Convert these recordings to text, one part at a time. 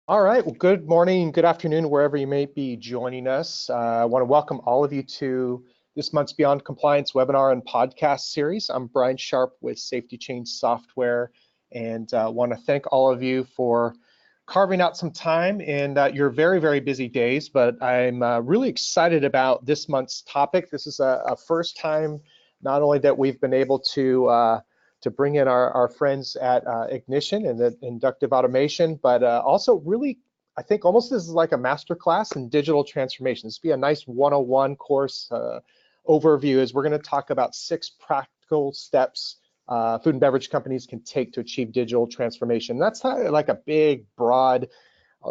All right, well, good morning, good afternoon, wherever you may be joining us. I want to welcome all of you to this month's Beyond Compliance webinar and podcast series. I'm Brian Sharp with SafetyChain Software, and want to thank all of you for carving out some time in your very, very busy days. But I'm really excited about this month's topic. This is a first time, not only that we've been able to bring in our friends at Ignition and the Inductive Automation, but also really, I think almost this is like a master class in digital transformation. This will be a nice 101 course overview as we're going to talk about 6 practical steps food and beverage companies can take to achieve digital transformation. That's like a big, broad,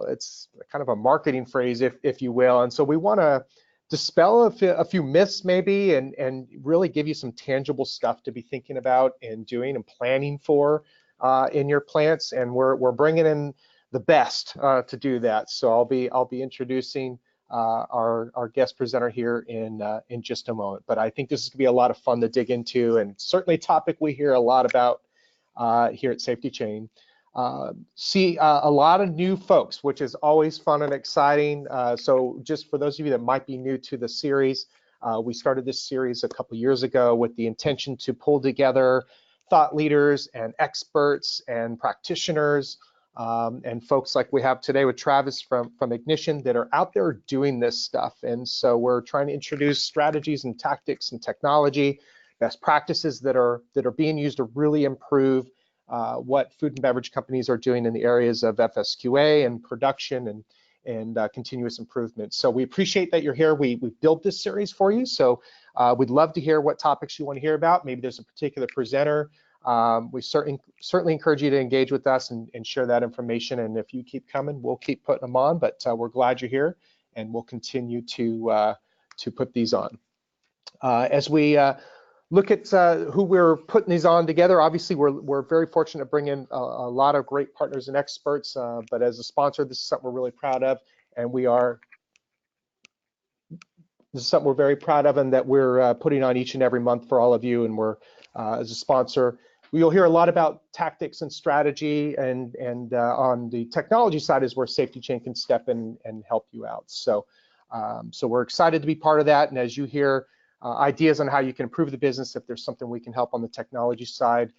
it's kind of a marketing phrase, if you will. And so we want to dispel a few myths maybe and really give you some tangible stuff to be thinking about and doing and planning for in your plants. And we're bringing in the best to do that. So I'll be introducing our guest presenter here in just a moment. But I think this is gonna be a lot of fun to dig into, and certainly a topic we hear a lot about here at SafetyChain. See a lot of new folks, which is always fun and exciting. So just for those of you that might be new to the series, we started this series a couple years ago with the intention to pull together thought leaders and experts and practitioners and folks like we have today with Travis from Ignition that are out there doing this stuff. And so we're trying to introduce strategies and tactics and technology, best practices that are being used to really improve what food and beverage companies are doing in the areas of FSQA and production and continuous improvement. So we appreciate that you're here. We built this series for you, so we'd love to hear what topics you want to hear about. Maybe there's a particular presenter. We certainly encourage you to engage with us and share that information. And if you keep coming, we'll keep putting them on. But we're glad you're here, and we'll continue to put these on. As we look at who we're putting these on together, obviously we're very fortunate to bring in a lot of great partners and experts, but as a sponsor, this is something we're really proud of, and this is something we're very proud of and that we're putting on each and every month for all of you. And we're, as a sponsor, you'll hear a lot about tactics and strategy, and on the technology side is where SafetyChain can step in and help you out. So, so we're excited to be part of that. And as you hear ideas on how you can improve the business, if there's something we can help on the technology side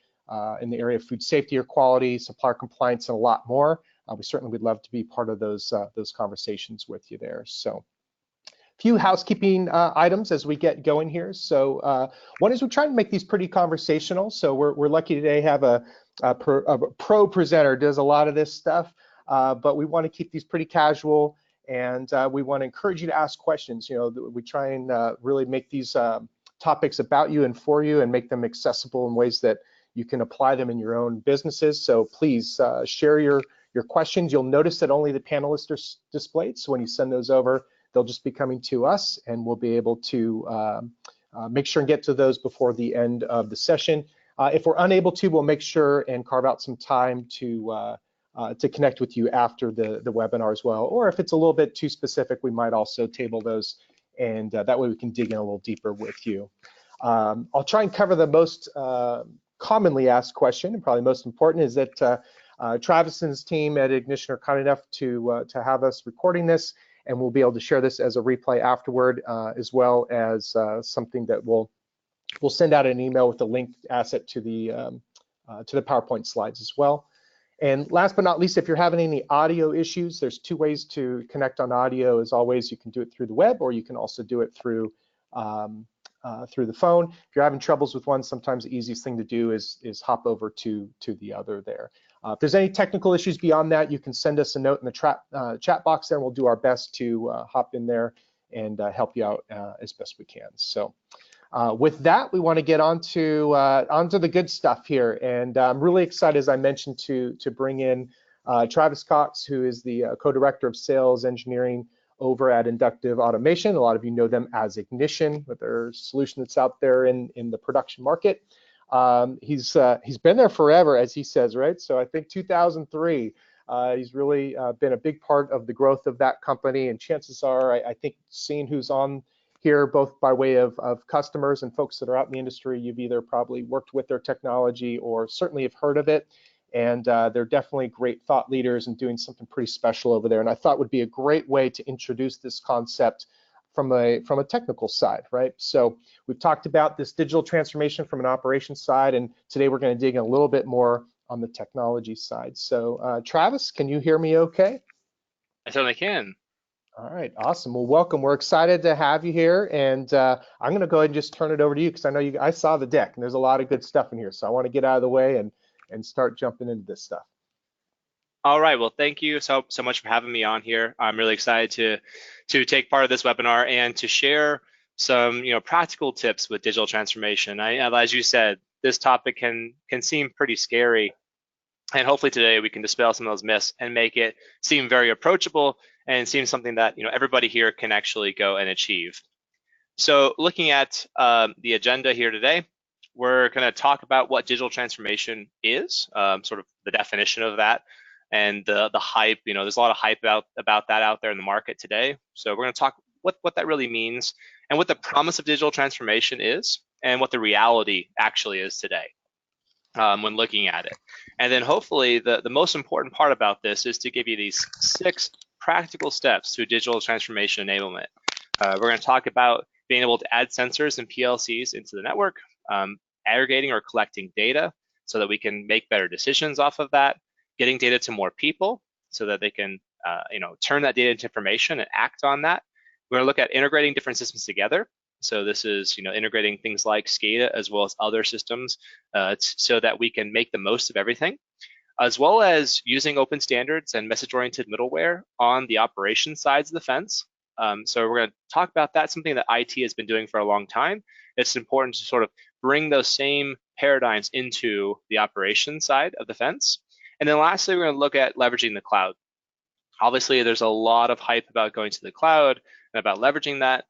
in the area of food safety or quality, supplier compliance, and a lot more, we certainly would love to be part of those conversations with you there. So a few housekeeping items as we get going here. So one is we're trying to make these pretty conversational. So we're lucky today to have a pro presenter, does a lot of this stuff, but we want to keep these pretty casual. And we want to encourage you to ask questions. You know, we try and really make these topics about you and for you, and make them accessible in ways that you can apply them in your own businesses. So please share your questions. You'll notice that only the panelists are displayed. So when you send those over, they'll just be coming to us, and we'll be able to make sure and get to those before the end of the session. If we're unable to, we'll make sure and carve out some time to connect with you after the webinar as well. Or if it's a little bit too specific, we might also table those, and that way we can dig in a little deeper with you. I'll try and cover the most commonly asked question, and probably most important, is that Travis and his team at Ignition are kind enough to have us recording this, and we'll be able to share this as a replay afterward, as well as something that we'll send out an email with a linked asset to the PowerPoint slides as well. And last but not least, if you're having any audio issues, there's 2 ways to connect on audio. As always, you can do it through the web, or you can also do it through the phone. If you're having troubles with one, sometimes the easiest thing to do is hop over to the other there. If there's any technical issues beyond that, you can send us a note in the chat box there, and we'll do our best to hop in there and help you out as best we can. So with that, we want to get onto the good stuff here, and I'm really excited, as I mentioned, to bring in Travis Cox, who is the co-director of sales engineering over at Inductive Automation. A lot of you know them as Ignition, with their solution that's out there in the production market. He's been there forever, as he says, right? So I think 2003. He's really been a big part of the growth of that company, and chances are, I think, seeing who's on here, both by way of customers and folks that are out in the industry, you've either probably worked with their technology or certainly have heard of it. and they're definitely great thought leaders and doing something pretty special over there. And I thought would be a great way to introduce this concept from a technical side, right? So we've talked about this digital transformation from an operations side, and today we're going to dig in a little bit more on the technology side. So Travis, can you hear me okay? I certainly can. All right, awesome. Well, welcome. We're excited to have you here, and I'm going to go ahead and just turn it over to you because I know I saw the deck, and there's a lot of good stuff in here. So I want to get out of the way and start jumping into this stuff. All right. Well, thank you so much for having me on here. I'm really excited to take part of this webinar and to share some practical tips with digital transformation. As you said, this topic can seem pretty scary, and hopefully today we can dispel some of those myths and make it seem very approachable and seem something that everybody here can actually go and achieve. So looking at the agenda here today, we're going to talk about what digital transformation is, sort of the definition of that, and the hype. There's a lot of hype about that out there in the market today. So we're going to talk what that really means and what the promise of digital transformation is and what the reality actually is today when looking at it. And then hopefully the most important part about this is to give you these 6 practical steps to digital transformation enablement. We're going to talk about being able to add sensors and PLCs into the network, aggregating or collecting data so that we can make better decisions off of that, getting data to more people so that they can turn that data into information and act on that. We're going to look at integrating different systems together. So this is integrating things like SCADA as well as other systems so that we can make the most of everything, as well as using open standards and message-oriented middleware on the operations sides of the fence. So we're going to talk about that, something that IT has been doing for a long time. It's important to sort of bring those same paradigms into the operations side of the fence. And then lastly, we're going to look at leveraging the cloud. Obviously, there's a lot of hype about going to the cloud and about leveraging that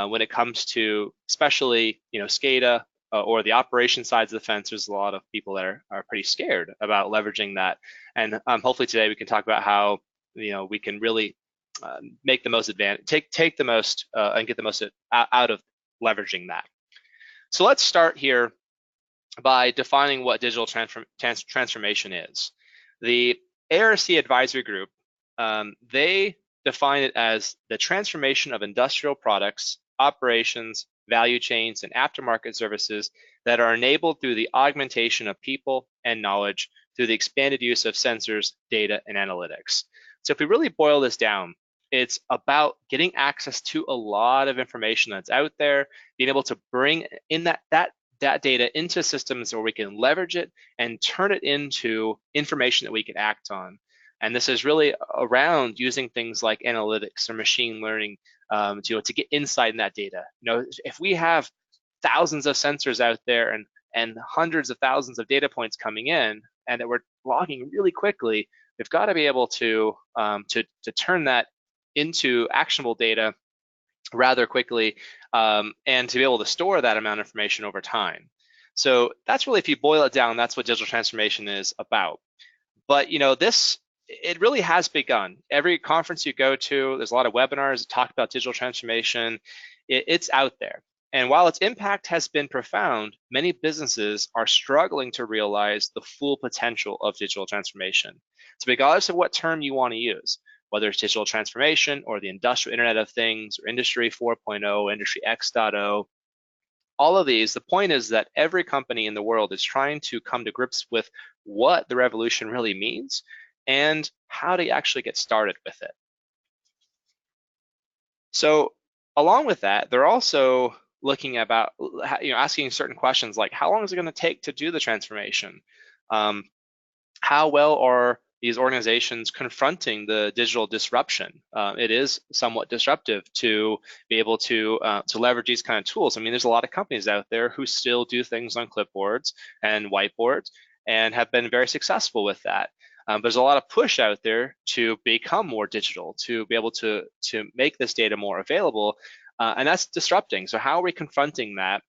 when it comes to especially SCADA or the operation sides of the fence. There's a lot of people that are pretty scared about leveraging that. And hopefully today we can talk about how we can really make the most advantage, take the most and get the most out of leveraging that. So let's start here by defining what digital transformation is. The ARC Advisory Group, they define it as the transformation of industrial products, operations, value chains, and aftermarket services that are enabled through the augmentation of people and knowledge through the expanded use of sensors, data, and analytics. So if we really boil this down, it's about getting access to a lot of information that's out there, being able to bring in that data into systems where we can leverage it and turn it into information that we can act on. And this is really around using things like analytics or machine learning to get insight in that data. If we have thousands of sensors out there and hundreds of thousands of data points coming in, and that we're logging really quickly, we've got to be able to turn that into actionable data rather quickly, and to be able to store that amount of information over time. So that's really, if you boil it down, that's what digital transformation is about. But it really has begun. Every conference you go to, there's a lot of webinars that talk about digital transformation. It's out there. And while its impact has been profound, many businesses are struggling to realize the full potential of digital transformation. So regardless of what term you want to use, whether it's digital transformation or the industrial Internet of Things or Industry 4.0, Industry X.0, all of these, the point is that every company in the world is trying to come to grips with what the revolution really means and how to actually get started with it. So along with that, they're also looking about, asking certain questions like, how long is it going to take to do the transformation? How well are these organizations confronting the digital disruption? It is somewhat disruptive to be able to leverage these kind of tools. I mean, there's a lot of companies out there who still do things on clipboards and whiteboards and have been very successful with that. There's a lot of push out there to become more digital, to be able to make this data more available, and that's disrupting. So how are we confronting that?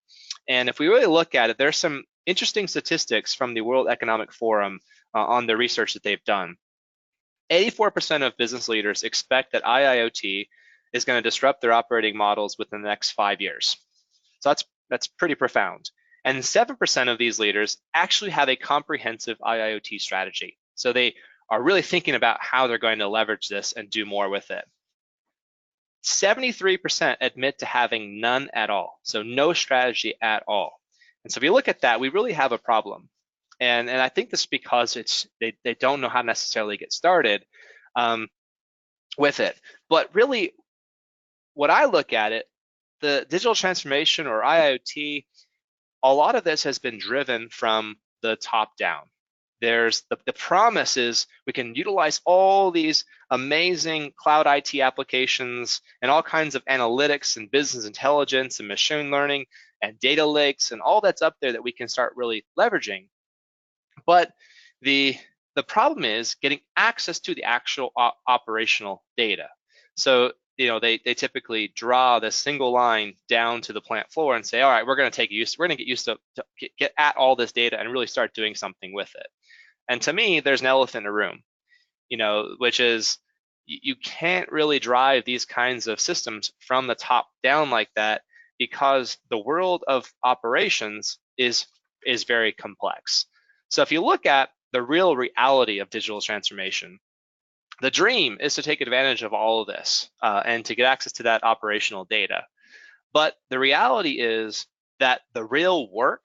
And if we really look at it, there's some interesting statistics from the World Economic Forum on the research that they've done. 84% of business leaders expect that IIoT is going to disrupt their operating models within the next 5 years. So that's pretty profound. And 7% of these leaders actually have a comprehensive IIoT strategy. So they are really thinking about how they're going to leverage this and do more with it. 73% admit to having none at all, so no strategy at all. And so if you look at that, we really have a problem. And I think this is because they don't know how to necessarily get started with it. But really, what I look at it, the digital transformation or IIoT, a lot of this has been driven from the top down. There's the promise is we can utilize all these amazing cloud IT applications and all kinds of analytics and business intelligence and machine learning and data lakes and all that's up there that we can start really leveraging. But the problem is getting access to the actual operational data. So they typically draw this single line down to the plant floor and say, all right, we're going to get used to get at all this data and really start doing something with it. And to me, there's an elephant in the room, which is you can't really drive these kinds of systems from the top down like that, because the world of operations is very complex. So if you look at the real reality of digital transformation, the dream is to take advantage of all of this and to get access to that operational data. But the reality is that the real work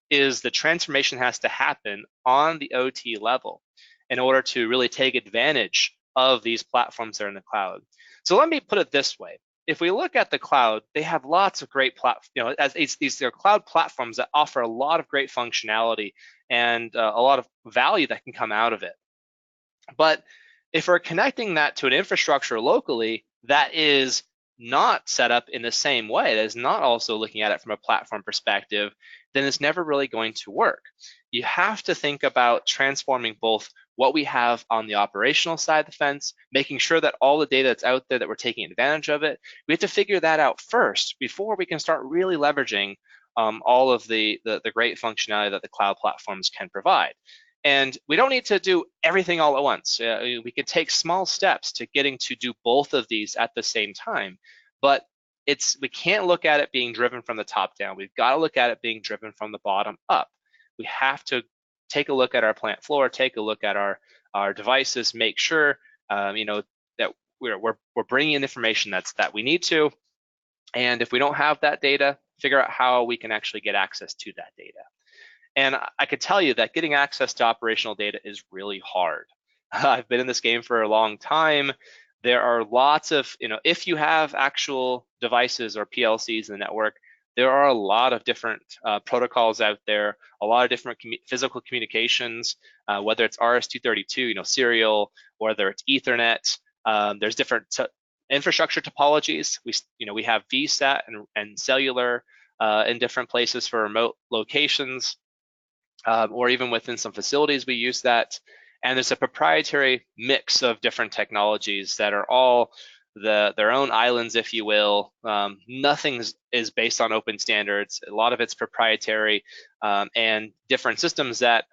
is the transformation has to happen on the OT level in order to really take advantage of these platforms that are in the cloud. So let me put it this way. If we look at the cloud, they have lots of great they're cloud platforms that offer a lot of great functionality and a lot of value that can come out of it. But if we're connecting that to an infrastructure locally that is not set up in the same way, that is not also looking at it from a platform perspective, then it's never really going to work. You have to think about transforming both what we have on the operational side of the fence, making sure that all the data that's out there, that we're taking advantage of it. We have to figure that out first before we can start really leveraging all of the great functionality that the cloud platforms can provide. And we don't need to do everything all at once. We can take small steps to getting to do both of these at the same time. But we can't look at it being driven from the top down. We've got to look at it being driven from the bottom up. We have to take a look at our plant floor, take a look at our devices, make sure that we're bringing in information that we need to. And if we don't have that data, figure out how we can actually get access to that data. And I could tell you that getting access to operational data is really hard. I've been in this game for a long time. There are lots of, if you have actual devices or PLCs in the network, there are a lot of different protocols out there, a lot of different physical communications, whether it's RS-232, serial, whether it's Ethernet. There's different infrastructure topologies. We have VSAT and cellular in different places for remote locations. Or even within some facilities, we use that. And there's a proprietary mix of different technologies that are all their own islands, if you will. Nothing is based on open standards. A lot of it's proprietary and different systems that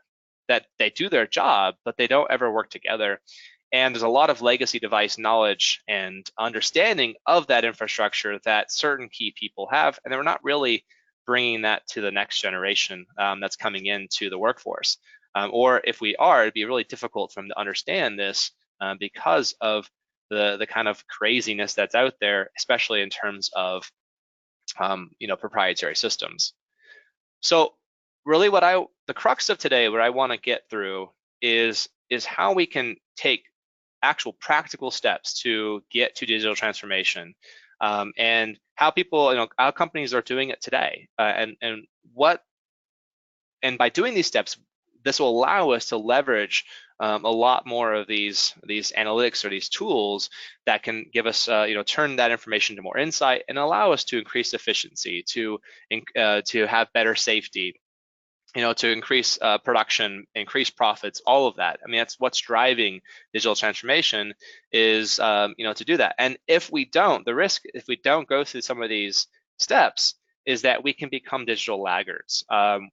they do their job, but they don't ever work together. And there's a lot of legacy device knowledge and understanding of that infrastructure that certain key people have, and they're not really bringing that to the next generation that's coming into the workforce. Or if we are, it'd be really difficult for them to understand this because of the kind of craziness that's out there, especially in terms of proprietary systems. So really the crux of today, what I want to get through is how we can take actual practical steps to get to digital transformation. And how people, how companies are doing it today, and by doing these steps, this will allow us to leverage a lot more of these analytics or these tools that can give us, turn that information to more insight and allow us to increase efficiency, to have better safety, to increase production, increase profits, all of that. I mean, that's what's driving digital transformation is, to do that. And if we don't, the risk, if we don't go through some of these steps, is that we can become digital laggards,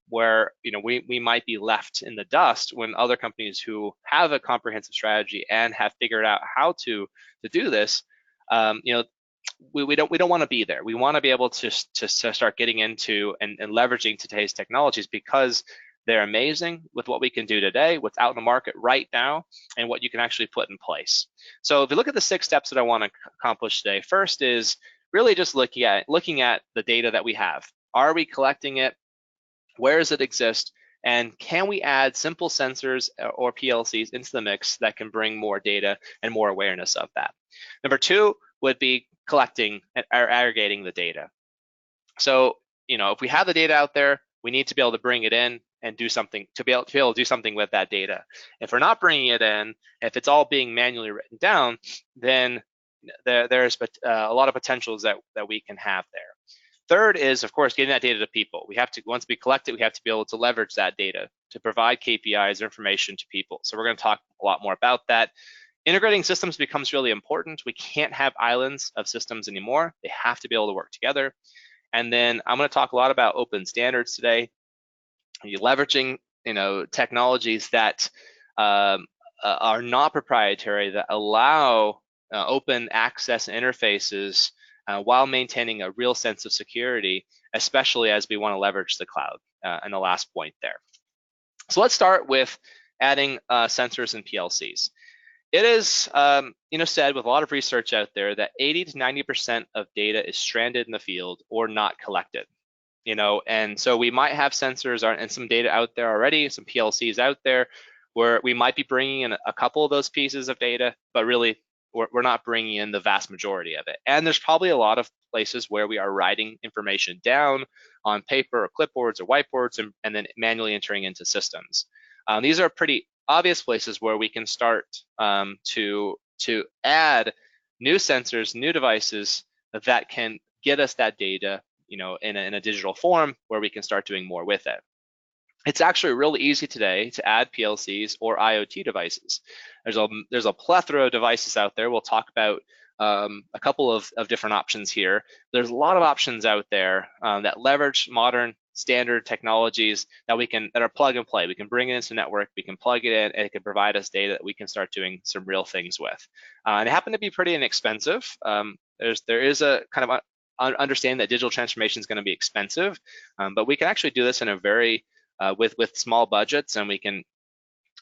where we might be left in the dust when other companies who have a comprehensive strategy and have figured out how to do this, we don't want to be there. We want to be able to start getting into and leveraging today's technologies because they're amazing with what we can do today, what's out in the market right now, and what you can actually put in place. So if you look at the 6 steps that I want to accomplish today, first is really just looking at the data that we have. Are we collecting it? Where does it exist? And can we add simple sensors or PLCs into the mix that can bring more data and more awareness of that? Number 2 would be collecting or aggregating the data. So, if we have the data out there, we need to be able to bring it in and do something to be able to do something with that data. If we're not bringing it in, if it's all being manually written down, then there's a lot of potentials that we can have there. Third is, of course, getting that data to people. We have to, once we collect it, we have to be able to leverage that data to provide KPIs or information to people. So we're going to talk a lot more about that. Integrating systems becomes really important. We can't have islands of systems anymore. They have to be able to work together. And then I'm going to talk a lot about open standards today. You're leveraging, technologies that are not proprietary, that allow open access interfaces while maintaining a real sense of security, especially as we want to leverage the cloud. And the last point there. So let's start with adding sensors and PLCs. It is, said with a lot of research out there that 80 to 90% of data is stranded in the field or not collected. And so we might have sensors and some data out there already, some PLCs out there, where we might be bringing in a couple of those pieces of data, but really we're not bringing in the vast majority of it. And there's probably a lot of places where we are writing information down on paper or clipboards or whiteboards and then manually entering into systems. These are pretty obvious places where we can start to add new sensors, new devices that can get us that data, in a digital form where we can start doing more with it. It's actually really easy today to add PLCs or IoT devices. There's a plethora of devices out there. We'll talk about a couple of different options here. There's a lot of options out there that leverage modern standard technologies that are plug and play. We can bring it into the network, we can plug it in, and it can provide us data that we can start doing some real things with. And they happen to be pretty inexpensive. There is a kind of understanding that digital transformation is going to be expensive, but we can actually do this in a very with small budgets, and we can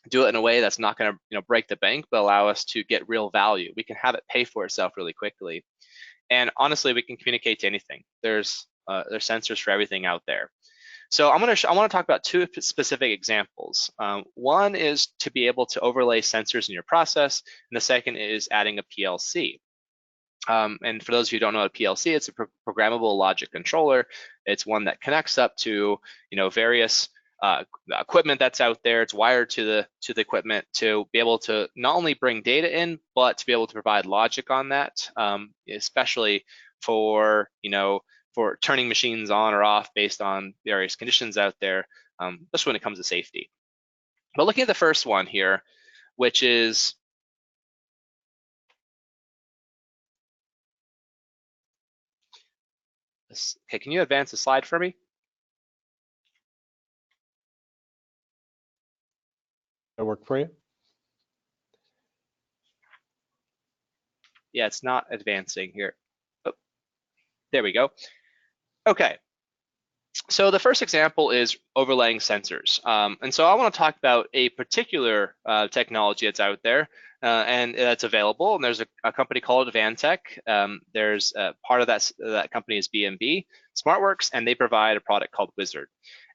do it in a way that's not going to break the bank, but allow us to get real value. We can have it pay for itself really quickly, and honestly, we can communicate to anything. There's sensors for everything out there. So I want to talk about 2 specific examples. One is to be able to overlay sensors in your process, and the second is adding a PLC. And for those of you who don't know what a PLC, it's a programmable logic controller. It's one that connects up to various equipment that's out there. It's wired to the equipment to be able to not only bring data in, but to be able to provide logic on that, especially for for turning machines on or off based on various conditions out there, especially when it comes to safety. But looking at the first one here, which is okay, can you advance the slide for me? That work for you? Yeah, it's not advancing here. Oh, there we go. Okay, so the first example is overlaying sensors. And so I want to talk about a particular technology that's out there and that's available. And there's a company called Advantech. There's part of that company is B&B SmartWorks, and they provide a product called Wizard.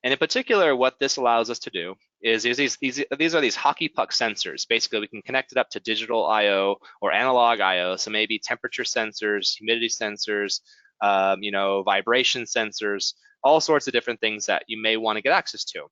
And in particular, what this allows us to do is these are these hockey puck sensors. Basically, we can connect it up to digital I/O or analog I/O. So maybe temperature sensors, humidity sensors, vibration sensors, all sorts of different things that you may want to get access to.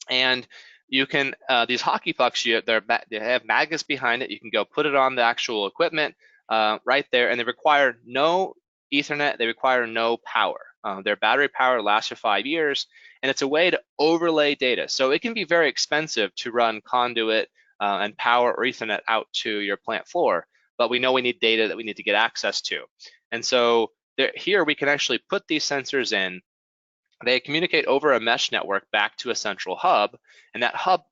And you can these hockey pucks, they have magnets behind it. You can go put it on the actual equipment right there, and they require no Ethernet. They require no power. Their battery power lasts for 5 years, and it's a way to overlay data. So it can be very expensive to run conduit and power or Ethernet out to your plant floor, but we know we need data that we need to get access to. And so here we can actually put these sensors in. They communicate over a mesh network back to a central hub, and that hub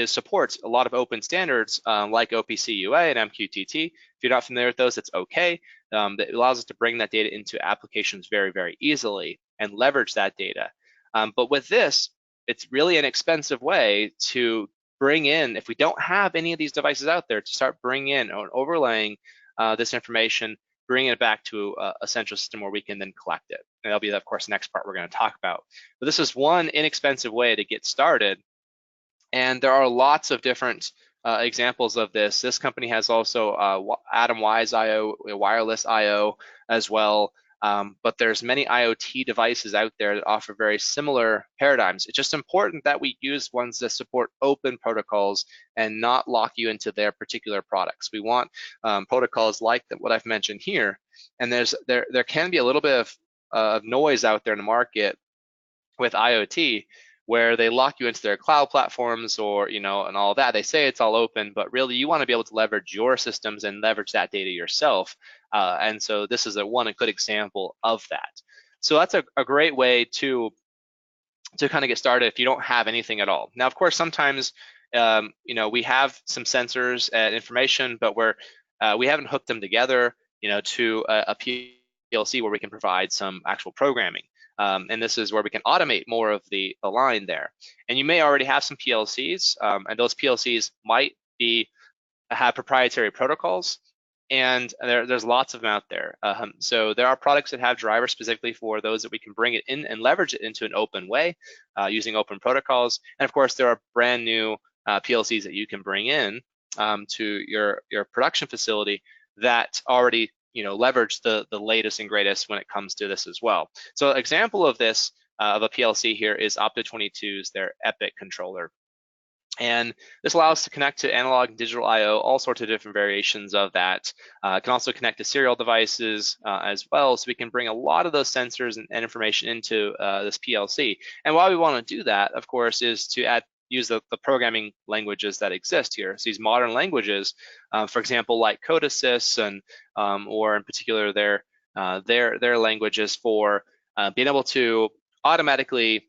supports a lot of open standards like OPC UA and MQTT. If you're not familiar with those, it's okay. That allows us to bring that data into applications very, very easily and leverage that data. But with this, it's really an expensive way to bring in, if we don't have any of these devices out there, to start bringing in or overlaying this information, bringing it back to a central system where we can then collect it. And that'll be, of course, the next part we're going to talk about. But this is one inexpensive way to get started. And there are lots of different examples of this. This company has also Atom Wise IO, wireless IO as well. But there's many IoT devices out there that offer very similar paradigms. It's just important that we use ones that support open protocols and not lock you into their particular products. We want protocols like what I've mentioned here. And there can be a little bit of noise out there in the market with IoT, where they lock you into their cloud platforms or, and all that. They say it's all open, but really you want to be able to leverage your systems and leverage that data yourself. And so this is a good example of that. So that's a great way to kind of get started if you don't have anything at all. Now, of course, sometimes, we have some sensors and information, but we haven't hooked them together, to a PLC where we can provide some actual programming. And this is where we can automate more of the line there. And you may already have some PLCs, and those PLCs might have proprietary protocols, and there's lots of them out there. So there are products that have drivers specifically for those that we can bring it in and leverage it into an open way using open protocols. And of course, there are brand new PLCs that you can bring in to your production facility that already leverage the latest and greatest when it comes to this as well. So an example of this, of a PLC here, is Opto22's, their EPIC controller. And this allows us to connect to analog and digital I/O, all sorts of different variations of that. It can also connect to serial devices as well, so we can bring a lot of those sensors and information into this PLC. And why we want to do that, of course, is to use the programming languages that exist here. So these modern languages, for example, like Codesys, and or in particular their languages for being able to automatically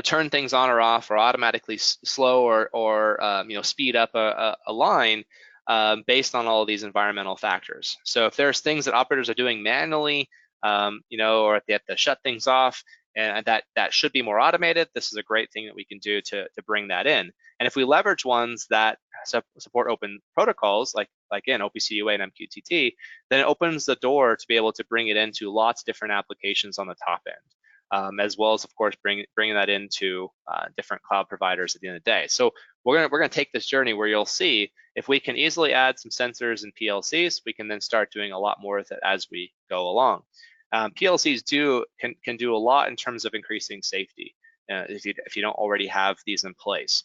turn things on or off, or automatically slow or speed up a line based on all of these environmental factors. So if there's things that operators are doing manually, or if they have to shut things off, and that should be more automated, this is a great thing that we can do to bring that in. And if we leverage ones that support open protocols, like again, OPC UA and MQTT, then it opens the door to be able to bring it into lots of different applications on the top end, as well as, of course, bringing that into different cloud providers at the end of the day. So we're gonna take this journey where you'll see if we can easily add some sensors and PLCs, we can then start doing a lot more with it as we go along. PLCs can do a lot in terms of increasing safety if you don't already have these in place.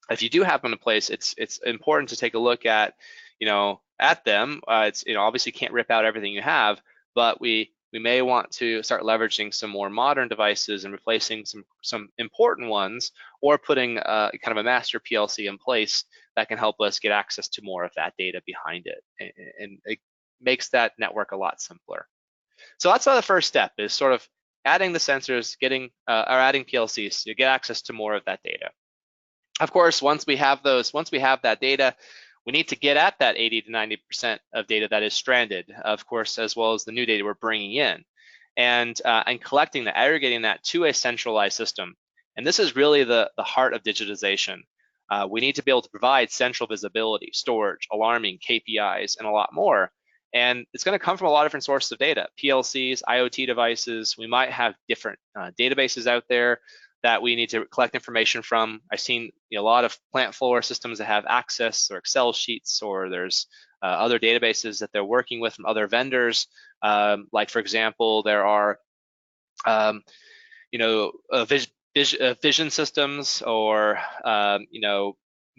If you do have them in place, it's important to take a look at them. It's obviously can't rip out everything you have, but we may want to start leveraging some more modern devices and replacing some important ones, or putting kind of a master PLC in place that can help us get access to more of that data behind it, and it makes that network a lot simpler. So that's the first step, is sort of adding the sensors, or adding PLCs to get access to more of that data. Of course, once we have that data, we need to get at that 80 to 90% of data that is stranded, of course, as well as the new data we're bringing in, and collecting that, aggregating that to a centralized system. And this is really the heart of digitization. We need to be able to provide central visibility, storage, alarming, KPIs, and a lot more. And it's going to come from a lot of different sources of data: PLCs, IoT devices. We might have different databases out there that we need to collect information from. I've seen a lot of plant floor systems that have Access or Excel sheets, or there's other databases that they're working with from other vendors. Like, for example, there are vision systems, or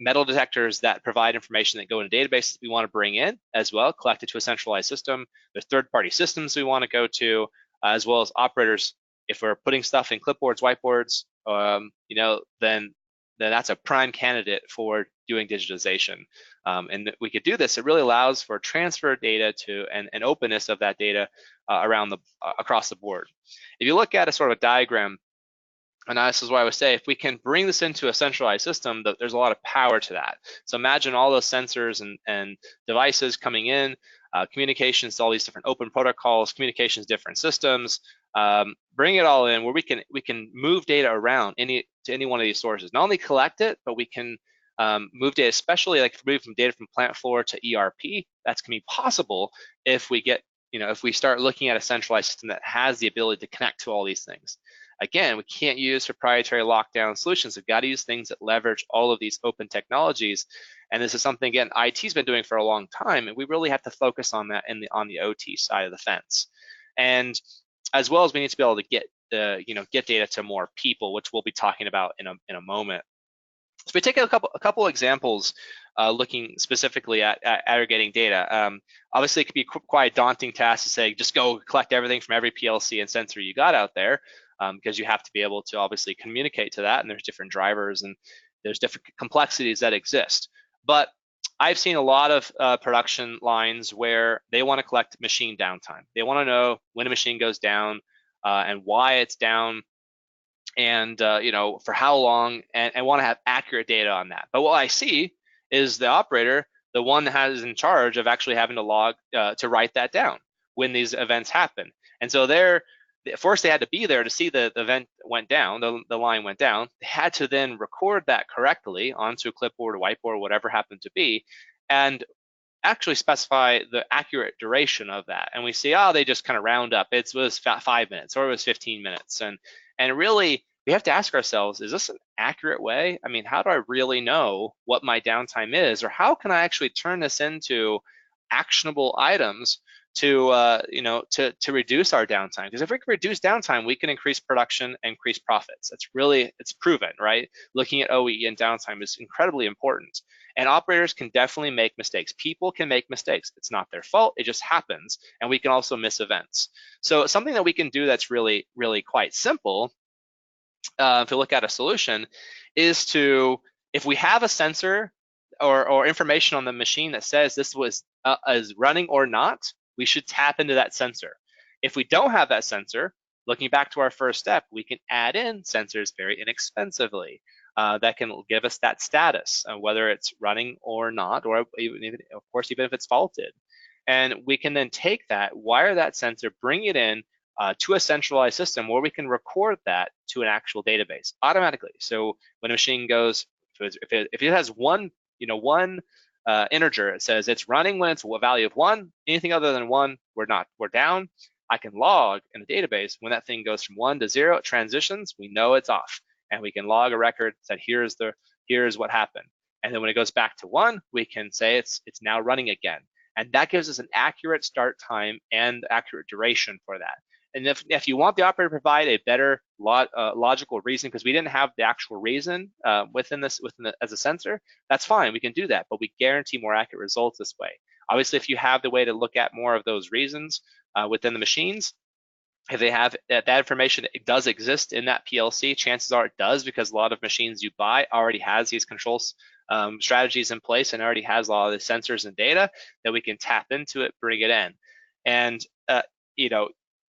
metal detectors that provide information that go into databases we want to bring in as well, collect it to a centralized system. There's third-party systems we want to go to, as well as operators. If we're putting stuff in clipboards, whiteboards, then that's a prime candidate for doing digitization. And we could do this. It really allows for transfer of data to and openness of that data across the board. If you look at a sort of a diagram And this is why I would say, if we can bring this into a centralized system, there's a lot of power to that. So imagine all those sensors and devices coming in, communications to all these different open protocols, communications, different systems. Bring it all in where we can move data around to any one of these sources. Not only collect it, but we can move data, especially like move from data from plant floor to ERP. That's gonna be possible if we get, if we start looking at a centralized system that has the ability to connect to all these things. Again, we can't use proprietary lockdown solutions. We've got to use things that leverage all of these open technologies. And this is something, again, IT's been doing for a long time, and we really have to focus on that on the OT side of the fence. And as well as we need to be able to get data to more people, which we'll be talking about in a moment. So we take a couple examples looking specifically at aggregating data. Obviously, it could be quite a daunting task to say, just go collect everything from every PLC and sensor you got out there, because you have to be able to obviously communicate to that, and there's different drivers and there's different complexities that exist. But I've seen a lot of production lines where they want to collect machine downtime. They want to know when a machine goes down and why it's down, and for how long, and want to have accurate data on that. But what I see is the operator, the one that is in charge of actually having to log to write that down when these events happen. And so first they had to be there to see the event went down, the line went down. They had to then record that correctly onto a clipboard or whiteboard, whatever happened to be, and actually specify the accurate duration of that. And we see, they just kind of round up. It was 5 minutes or it was 15 minutes. And really, we have to ask ourselves, is this an accurate way? I mean, how do I really know what my downtime is? Or how can I actually turn this into actionable items to reduce our downtime? Because if we can reduce downtime, we can increase production and increase profits. It's proven, right? Looking at OEE and downtime is incredibly important. And operators can definitely make mistakes. People can make mistakes. It's not their fault. It just happens. And we can also miss events. So something that we can do that's really, really quite simple, if you look at a solution, is to, if we have a sensor or information on the machine that says this was is running or not, we should tap into that sensor. If we don't have that sensor, looking back to our first step, we can add in sensors very inexpensively that can give us that status, whether it's running or not, or even if it's faulted. And we can then take that, wire that sensor, bring it in to a centralized system where we can record that to an actual database automatically. So when a machine goes, if it has one integer, it says it's running when it's a value of 1. Anything other than 1, we're down. I can log in the database when that thing goes from 1 to 0, it transitions, we know it's off, and we can log a record that here's what happened. And then when it goes back to 1, we can say it's now running again. And that gives us an accurate start time and accurate duration for that. And if you want the operator to provide a better logical reason, because we didn't have the actual reason as a sensor, that's fine, we can do that, but we guarantee more accurate results this way. Obviously, if you have the way to look at more of those reasons within the machines, if they have that information, it does exist in that PLC, chances are it does, because a lot of machines you buy already has these controls strategies in place and already has a lot of the sensors and data that we can tap into it, bring it in. And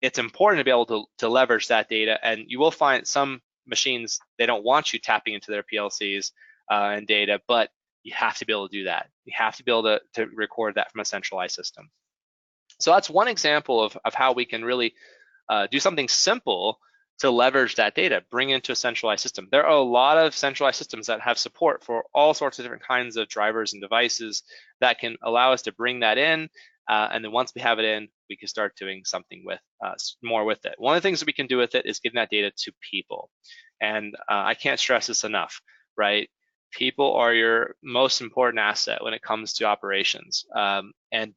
it's important to be able to leverage that data. And you will find some machines, they don't want you tapping into their PLCs and data, but you have to be able to do that. You have to be able to record that from a centralized system. So that's one example of how we can really do something simple to leverage that data, bring into a centralized system. There are a lot of centralized systems that have support for all sorts of different kinds of drivers and devices that can allow us to bring that in. And then once we have it in, we can start doing something with more with it. One of the things that we can do with it is giving that data to people. And I can't stress this enough, right? People are your most important asset when it comes to operations. And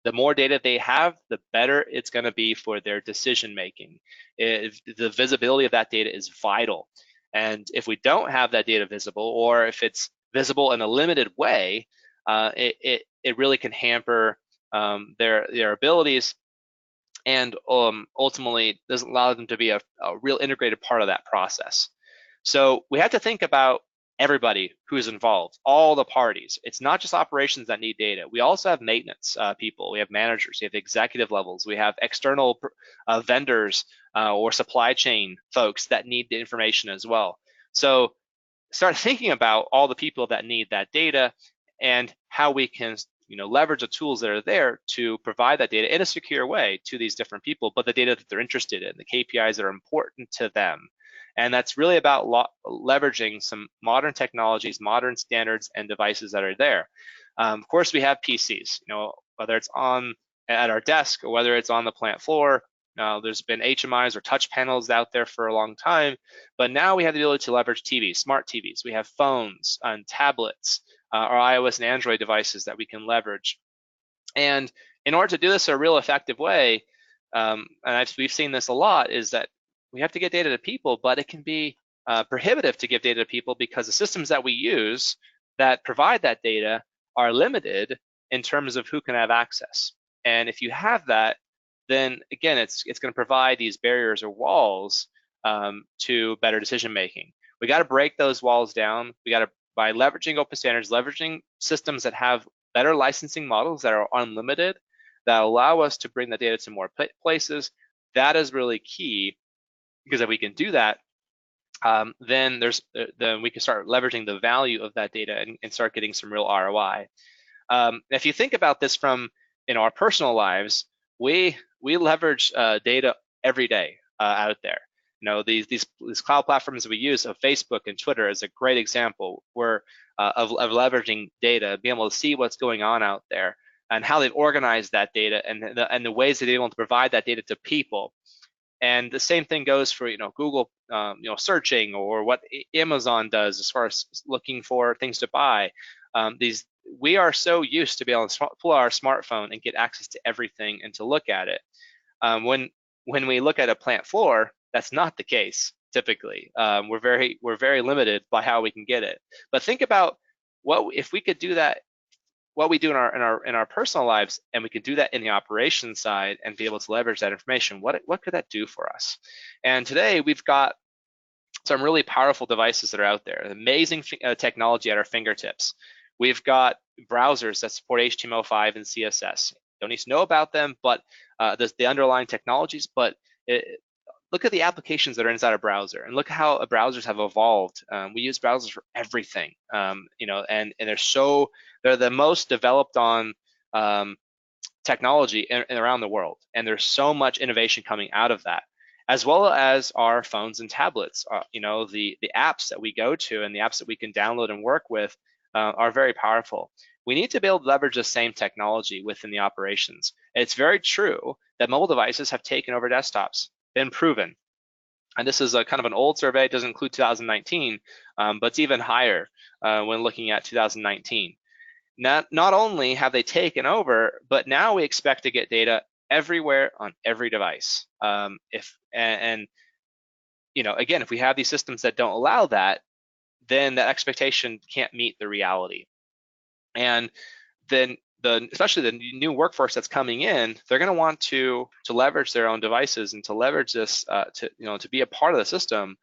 the more data they have, the better it's going to be for their decision making. The visibility of that data is vital. And if we don't have that data visible, or if it's visible in a limited way, it really can hamper their abilities, and ultimately doesn't allow them to be a real integrated part of that process. So we have to think about everybody who's involved, all the parties. It's not just operations that need data. We also have maintenance people, we have managers, we have executive levels, we have external vendors or supply chain folks that need the information as well. So start thinking about all the people that need that data and how we can leverage the tools that are there to provide that data in a secure way to these different people, but the data that they're interested in, the KPIs that are important to them. And that's really about leveraging some modern technologies, modern standards and devices that are there. Of course, we have PCs, whether it's at our desk or whether it's on the plant floor. There's been HMIs or touch panels out there for a long time, but now we have the ability to leverage TVs, smart TVs. We have phones and tablets, or iOS and Android devices that we can leverage. And in order to do this a real effective way, and we've seen this a lot, is that we have to get data to people, but it can be prohibitive to give data to people because the systems that we use that provide that data are limited in terms of who can have access. And if you have that, then again, it's going to provide these barriers or walls to better decision making. We got to break those walls down. We got to, by leveraging open standards, leveraging systems that have better licensing models that are unlimited, that allow us to bring the data to more places. That is really key, because if we can do that, then we can start leveraging the value of that data and start getting some real ROI. If you think about this from our personal lives, we leverage data every day out there. These cloud platforms that we use, of Facebook and Twitter, is a great example of leveraging data, being able to see what's going on out there and how they've organized that data and the ways that they're able to provide that data to people. And the same thing goes for Google, searching, or what Amazon does as far as looking for things to buy. We are so used to be able to pull our smartphone and get access to everything and to look at it. When we look at a plant floor, that's not the case typically. We're very limited by how we can get it. But think about if we could do that, what we do in our personal lives, and we could do that in the operations side and be able to leverage that information. What could that do for us? And today we've got some really powerful devices that are out there, amazing technology at our fingertips. We've got browsers that support HTML5 and CSS. Don't need to know about them, but the underlying technologies. But look at the applications that are inside a browser, and look how browsers have evolved. We use browsers for everything, and they're the most developed on technology around the world, and there's so much innovation coming out of that, as well as our phones and tablets. The apps that we go to and the apps that we can download and work with are very powerful. We need to be able to leverage the same technology within the operations. It's very true that mobile devices have taken over desktops, been proven. And this is a kind of an old survey, it doesn't include 2019, but it's even higher when looking at 2019. Not only have they taken over, but now we expect to get data everywhere on every device. Again, if we have these systems that don't allow that, then that expectation can't meet the reality. And then especially the new workforce that's coming in, they're going to want to leverage their own devices and to leverage this to be a part of the system,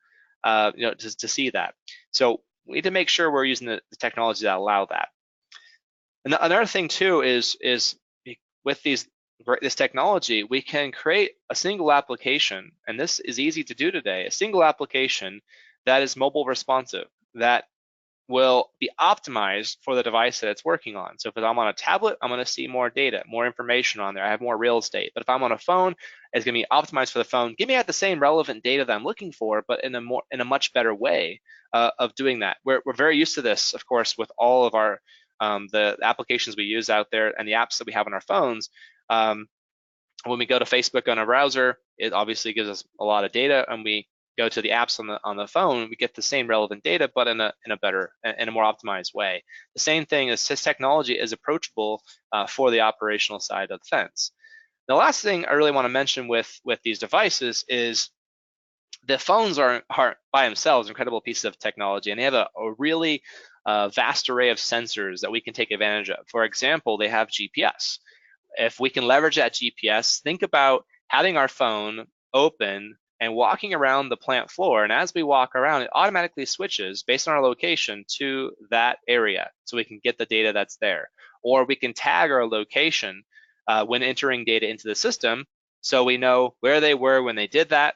to see that. So we need to make sure we're using the technology that allow that. And another thing too is with this technology, we can create a single application, and this is easy to do today, a single application that is mobile responsive, that will be optimized for the device that it's working on. So if I'm on a tablet, I'm going to see more data, more information on there. I have more real estate. But if I'm on a phone, it's going to be optimized for the phone. Give me the same relevant data that I'm looking for, but in a much better way of doing that. We're very used to this, of course, with all of our the applications we use out there and the apps that we have on our phones. When we go to Facebook on a browser, it obviously gives us a lot of data, and we go to the apps on the phone, we get the same relevant data, but in a more optimized way. The same thing is this technology is approachable for the operational side of the fence. The last thing I really want to mention with these devices is the phones are by themselves incredible pieces of technology, and they have a really vast array of sensors that we can take advantage of. For example, they have GPS. If we can leverage that GPS, think about having our phone open and walking around the plant floor. And as we walk around, it automatically switches based on our location to that area so we can get the data that's there. Or we can tag our location when entering data into the system so we know where they were when they did that.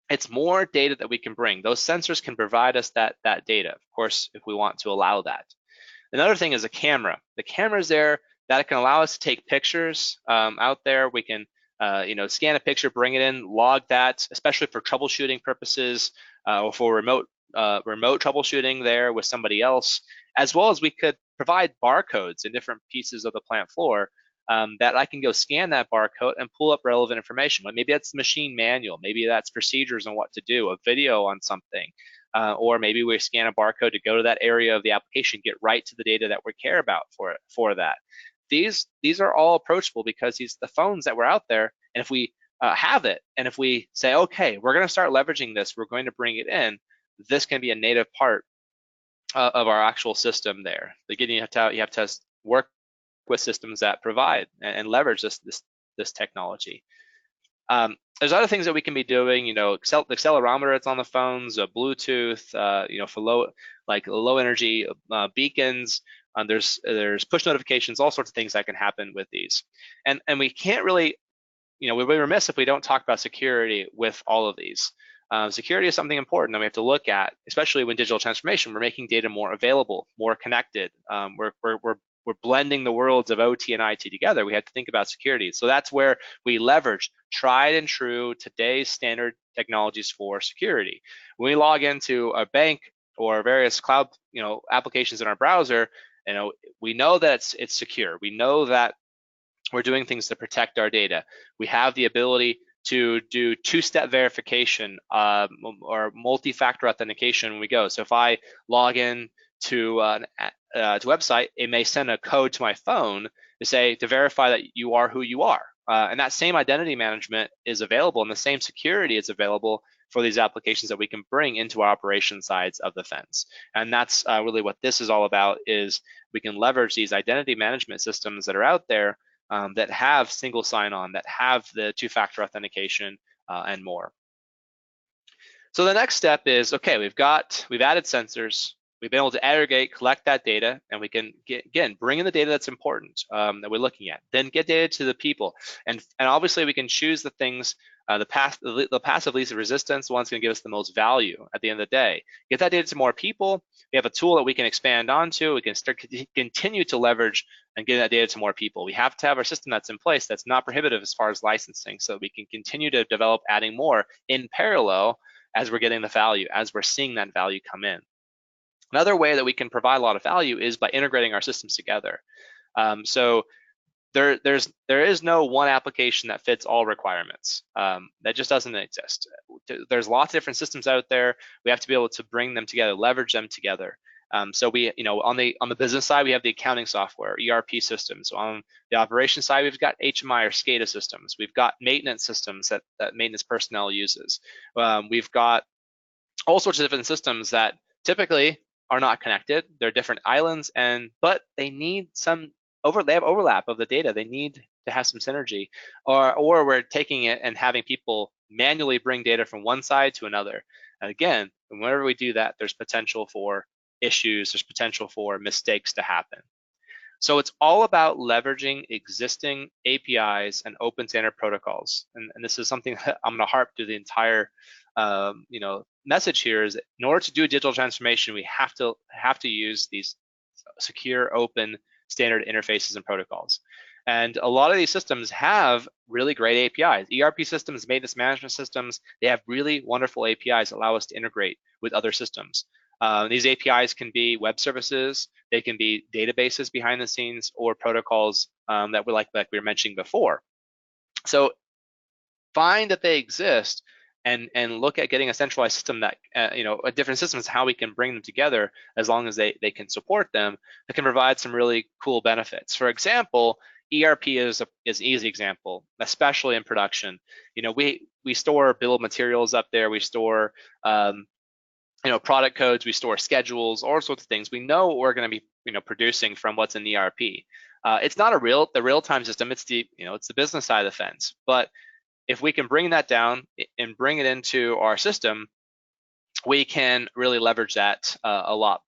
It's more data that we can bring. Those sensors can provide us that data, of course, if we want to allow that. Another thing is a camera. The camera is there that can allow us to take pictures out there. We can scan a picture, bring it in, log that, especially for troubleshooting purposes or for remote troubleshooting there with somebody else, as well as we could provide barcodes in different pieces of the plant floor that I can go scan that barcode and pull up relevant information. Maybe that's machine manual, maybe that's procedures on what to do, a video on something, or maybe we scan a barcode to go to that area of the application, get right to the data that we care about for that. These are all approachable because these the phones that were out there, and if we have it, and if we say, okay, we're going to start leveraging this, we're going to bring it in, this can be a native part of our actual system there. Again, you have to work with systems that provide and leverage this technology. There's other things that we can be doing, the accelerometer that's on the phones, Bluetooth, for low energy beacons. There's push notifications, all sorts of things that can happen with these. And we can't really, we'd be remiss if we don't talk about security with all of these. Security is something important that we have to look at, especially when digital transformation, we're making data more available, more connected. We're blending the worlds of OT and IT together. We have to think about security. So that's where we leverage tried and true today's standard technologies for security. When we log into a bank or various cloud applications in our browser, we know that it's secure. We know that we're doing things to protect our data. We have the ability to do two-step verification or multi-factor authentication when we go. So if I log in to a website, it may send a code to my phone to verify that you are who you are. And that same identity management is available, and the same security is available for these applications that we can bring into our operation sides of the fence. And that's really what this is all about, is we can leverage these identity management systems that are out there that have single sign-on, that have the two-factor authentication and more. So the next step is, okay, we've added sensors, we've been able to aggregate, collect that data, and we can bring in the data that's important that we're looking at. Then get data to the people, and obviously we can choose the things. The passive least resistance, the one's going to give us the most value at the end of the day. Get that data to more people. We have a tool that we can expand onto. We can continue to leverage and get that data to more people. We have to have our system that's in place that's not prohibitive as far as licensing, so we can continue to develop adding more in parallel as we're getting the value, as we're seeing that value come in. Another way that we can provide a lot of value is by integrating our systems together. There is no one application that fits all requirements. That just doesn't exist. There's lots of different systems out there. We have to be able to bring them together, leverage them together. So we, on the business side, we have the accounting software, ERP systems. On the operations side, we've got HMI or SCADA systems. We've got maintenance systems that maintenance personnel uses. We've got all sorts of different systems that typically are not connected. They're different islands, but they need some they have overlap of the data. They need to have some synergy, or we're taking it and having people manually bring data from one side to another. And again, whenever we do that, there's potential for issues, there's potential for mistakes to happen. So it's all about leveraging existing APIs and open standard protocols. And this is something that I'm going to harp to the entire message here, is in order to do a digital transformation, we have to use these secure, open standard interfaces and protocols. And a lot of these systems have really great APIs. ERP systems, maintenance management systems, they have really wonderful APIs that allow us to integrate with other systems. These APIs can be web services, they can be databases behind the scenes, or protocols that like we were mentioning before. So find that they exist and look at getting a centralized system that, different systems, how we can bring them together as long as they can support them, that can provide some really cool benefits. For example, ERP is an easy example, especially in production. We store bill of materials up there, we store product codes, we store schedules, all sorts of things. We know what we're going to be producing from what's in ERP. It's not the real-time system, it's the business side of the fence. But if we can bring that down and bring it into our system, we can really leverage that a lot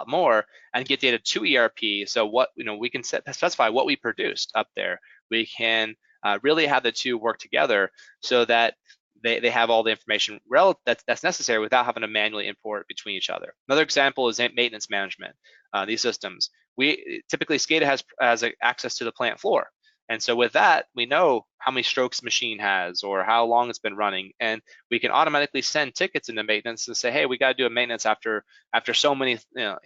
more and get data to ERP. So what, we can specify what we produced up there. We can really have the two work together so that they have all the information that's necessary without having to manually import between each other. Another example is maintenance management. These systems, typically SCADA has access to the plant floor. And so with that, we know how many strokes the machine has or how long it's been running. And we can automatically send tickets into maintenance and say, hey, we got to do a maintenance after so many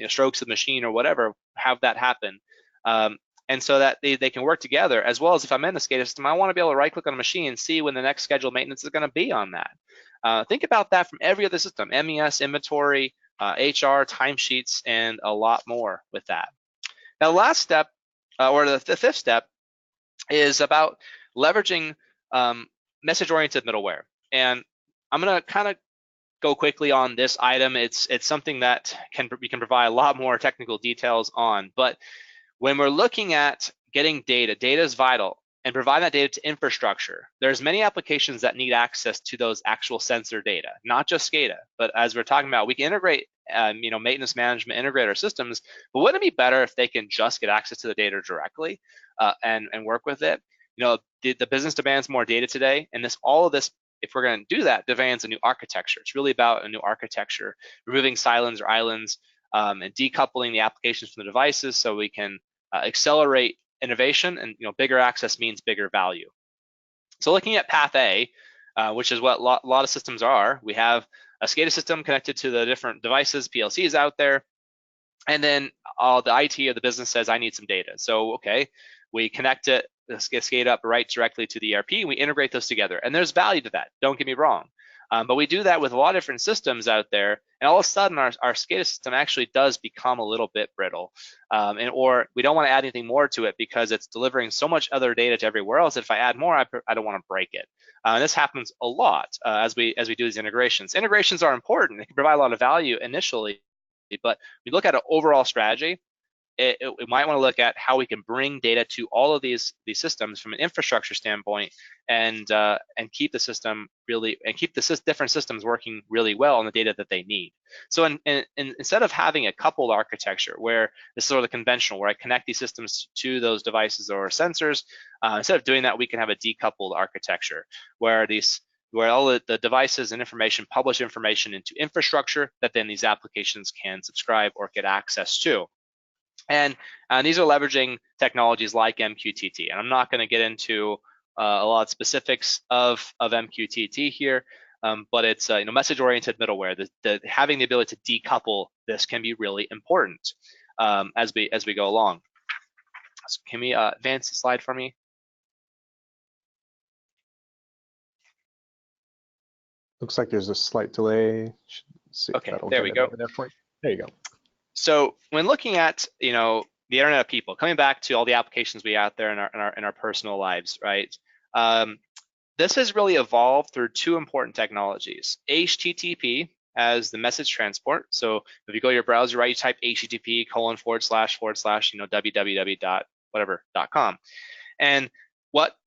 strokes of the machine or whatever, have that happen. And so that they can work together, as well as if I'm in the SCADA system, I want to be able to right click on a machine and see when the next scheduled maintenance is going to be on that. Think about that from every other system, MES, inventory, HR, timesheets, and a lot more with that. Now, the last step, or the fifth step, is about leveraging message-oriented middleware. And I'm going to kind of go quickly on this item. It's something that we can provide a lot more technical details on. But when we're looking at getting data is vital, and provide that data to infrastructure. There's many applications that need access to those actual sensor data, not just SCADA. But as we're talking about, we can integrate maintenance management, integrate our systems, but wouldn't it be better if they can just get access to the data directly and work with it? The business demands more data today, and all of this, if we're going to do that, demands a new architecture. It's really about a new architecture, removing silos or islands, and decoupling the applications from the devices so we can accelerate innovation, and bigger access means bigger value. So looking at path A, which is what a lot of systems are, we have a SCADA system connected to the different devices, PLCs out there, and then the IT or the business says, I need some data. So, okay, we connect it, the SCADA up right directly to the ERP, and we integrate those together. And there's value to that, don't get me wrong. But we do that with a lot of different systems out there, and all of a sudden our SCADA system actually does become a little bit brittle, or we don't want to add anything more to it because it's delivering so much other data to everywhere else. If I add more, I don't want to break it. And this happens a lot as we do these integrations. Integrations are important; they can provide a lot of value initially, but we look at an overall strategy. We might want to look at how we can bring data to all of these systems from an infrastructure standpoint, and keep the system different systems working really well on the data that they need. So instead of having a coupled architecture where this is sort of the conventional, where I connect these systems to those devices or sensors, instead of doing that, we can have a decoupled architecture where all the devices and information publish information into infrastructure that then these applications can subscribe or get access to. And these are leveraging technologies like MQTT. And I'm not going to get into a lot of specifics of MQTT here, but it's message-oriented middleware. Having the ability to decouple this can be really important as we go along. So can we advance the slide for me? Looks like there's a slight delay. Okay, there we go. There you go. So when looking at the Internet of People, coming back to all the applications we have out there in our personal lives, right? This has really evolved through two important technologies: HTTP as the message transport. So if you go to your browser, right, you type HTTP : / www.whatever.com, and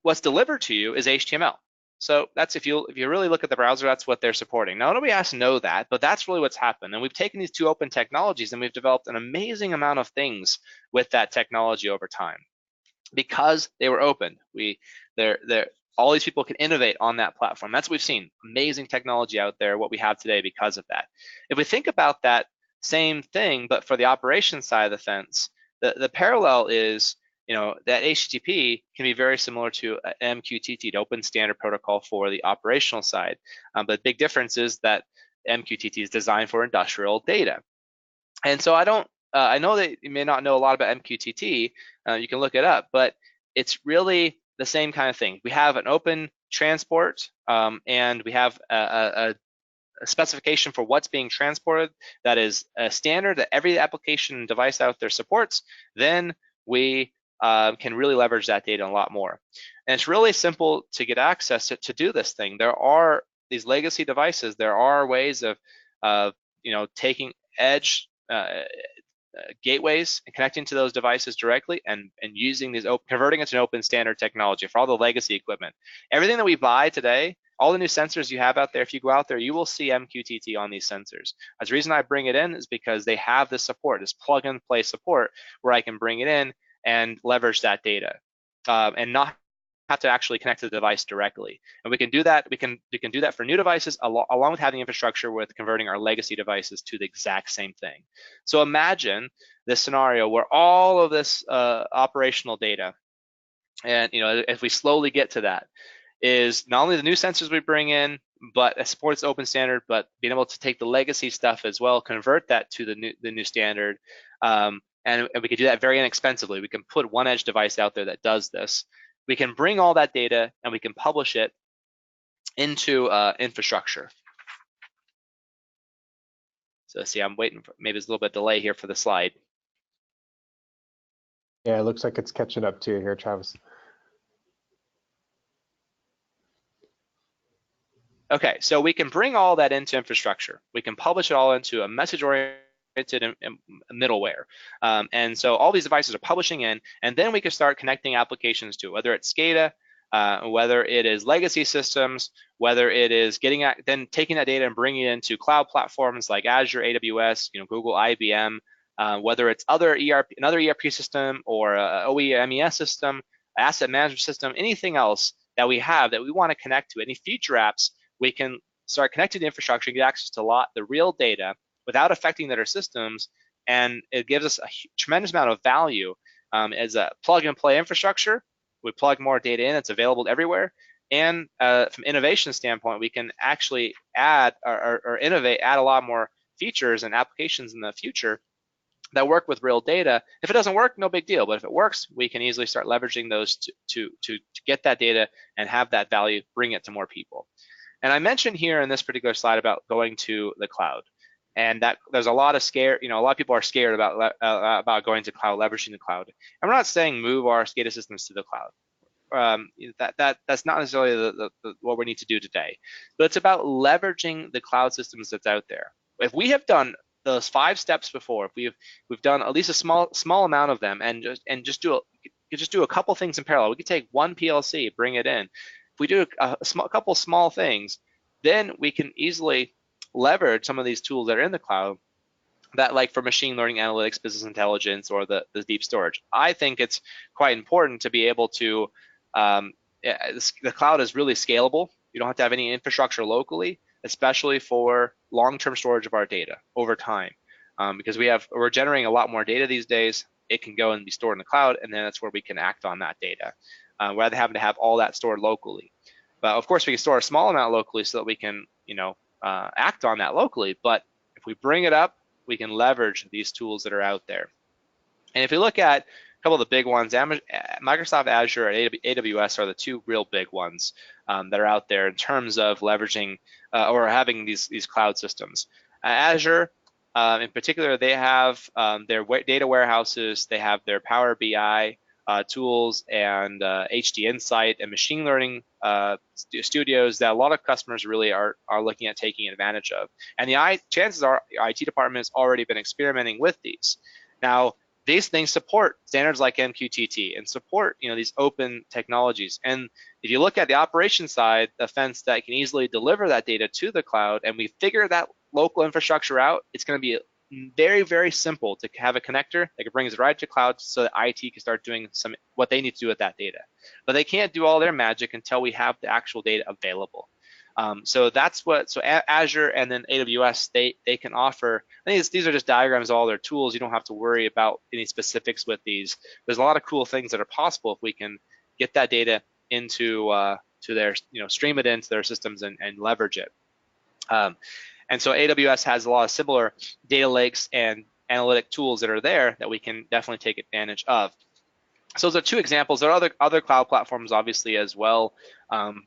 what's delivered to you is HTML. So that's if you really look at the browser, that's what they're supporting. Now, nobody has to know that, but that's really what's happened. And we've taken these two open technologies and we've developed an amazing amount of things with that technology over time because they were open. All these people can innovate on that platform. That's what we've seen. Amazing technology out there, what we have today because of that. If we think about that same thing, but for the operations side of the fence, the parallel is, that HTTP can be very similar to MQTT, the Open Standard Protocol for the operational side. But the big difference is that MQTT is designed for industrial data. And so I know that you may not know a lot about MQTT. You can look it up, but it's really the same kind of thing. We have an open transport, and we have a specification for what's being transported that is a standard that every application and device out there supports. Then we can really leverage that data a lot more. And it's really simple to get access to do this thing. There are these legacy devices. There are ways of taking edge gateways and connecting to those devices directly and using these, converting it to an open standard technology for all the legacy equipment. Everything that we buy today, all the new sensors you have out there, if you go out there, you will see MQTT on these sensors. As the reason I bring it in is because they have this support, this plug and play support, where I can bring it in and leverage that data and not have to actually connect to the device directly. And we can do that. We can do that for new devices along with having infrastructure with converting our legacy devices to the exact same thing. So imagine this scenario where all of this operational data, and if we slowly get to that, is not only the new sensors we bring in, but it supports open standard, but being able to take the legacy stuff as well, convert that to the new standard, and we can do that very inexpensively. We can put one edge device out there that does this. We can bring all that data and we can publish it into infrastructure. So see, I'm waiting for, maybe there's a little bit of delay here for the slide. Yeah, it looks like it's catching up to you here, Travis. Okay, so we can bring all that into infrastructure. We can publish it all into a message-oriented middleware. And so all these devices are publishing in, and then we can start connecting applications to it, whether it's SCADA, whether it is legacy systems, whether it is then taking that data and bringing it into cloud platforms like Azure, AWS, Google, IBM, whether it's another ERP system or a OEMES system, asset management system, anything else that we have that we want to connect to, any future apps, we can start connecting to infrastructure and get access to the real data without affecting their systems, and it gives us a tremendous amount of value as a plug-and-play infrastructure. We plug more data in; it's available everywhere. And from innovation standpoint, we can actually add or innovate, add a lot more features and applications in the future that work with real data. If it doesn't work, no big deal. But if it works, we can easily start leveraging those to get that data and have that value, bring it to more people. And I mentioned here in this particular slide about going to the cloud, and that there's a lot of a lot of people are scared about going to cloud, leveraging the cloud. And we're not saying move our SCADA systems to the cloud. That's not necessarily what we need to do today, but it's about leveraging the cloud systems that's out there. If we have done those 5 steps before, if we've done at least a small amount of them, and just do a couple things in parallel. We could take one PLC, bring it in. If we do a couple small things, then we can easily leverage some of these tools that are in the cloud, that like for machine learning, analytics, business intelligence, or the deep storage. I think it's quite important to be able to, the cloud is really scalable. You don't have to have any infrastructure locally, especially for long-term storage of our data over time, because we're generating a lot more data these days. It can go and be stored in the cloud, and then that's where we can act on that data, rather than having to have all that stored locally. But of course, we can store a small amount locally so that we can, act on that locally. But if we bring it up, we can leverage these tools that are out there. And if you look at a couple of the big ones, Microsoft Azure and AWS are the 2 real big ones that are out there in terms of leveraging or having these cloud systems. Azure, in particular, they have their data warehouses, they have their Power BI tools and HD Insight and machine learning studios that a lot of customers really are looking at taking advantage of. And chances are the IT department has already been experimenting with these. Now, these things support standards like MQTT and support these open technologies. And if you look at the operations side, the fence that can easily deliver that data to the cloud, and we figure that local infrastructure out, it's going to be very, very simple to have a connector that can bring us right to cloud so that IT can start doing what they need to do with that data. But they can't do all their magic until we have the actual data available. So Azure and then AWS, they can offer, I think these are just diagrams of all their tools. You don't have to worry about any specifics with these. There's a lot of cool things that are possible if we can get that data into to their, stream it into their systems and leverage it. And so AWS has a lot of similar data lakes and analytic tools that are there that we can definitely take advantage of. So those are 2 examples. There are other cloud platforms obviously as well,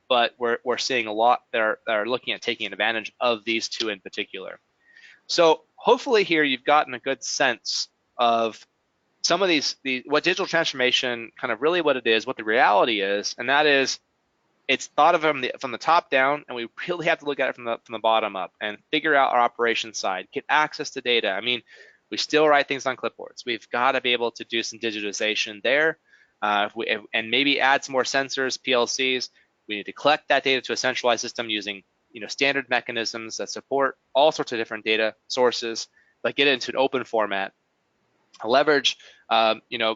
but we're seeing a lot that are looking at taking advantage of these 2 in particular. So hopefully here you've gotten a good sense of some of what digital transformation kind of really what it is, what the reality is, and that is it's thought of from the top down, and we really have to look at it from the bottom up and figure out our operations side, get access to data. I mean, We still write things on clipboards. We've got to be able to do some digitization there, and maybe add some more sensors, PLCs. We need to collect that data to a centralized system using standard mechanisms that support all sorts of different data sources, but get it into an open format. Leverage, being able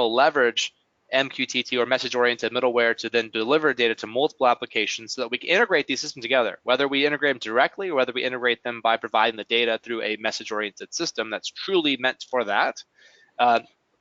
to leverage MQTT or message-oriented middleware to then deliver data to multiple applications so that we can integrate these systems together, whether we integrate them directly or whether we integrate them by providing the data through a message-oriented system that's truly meant for that.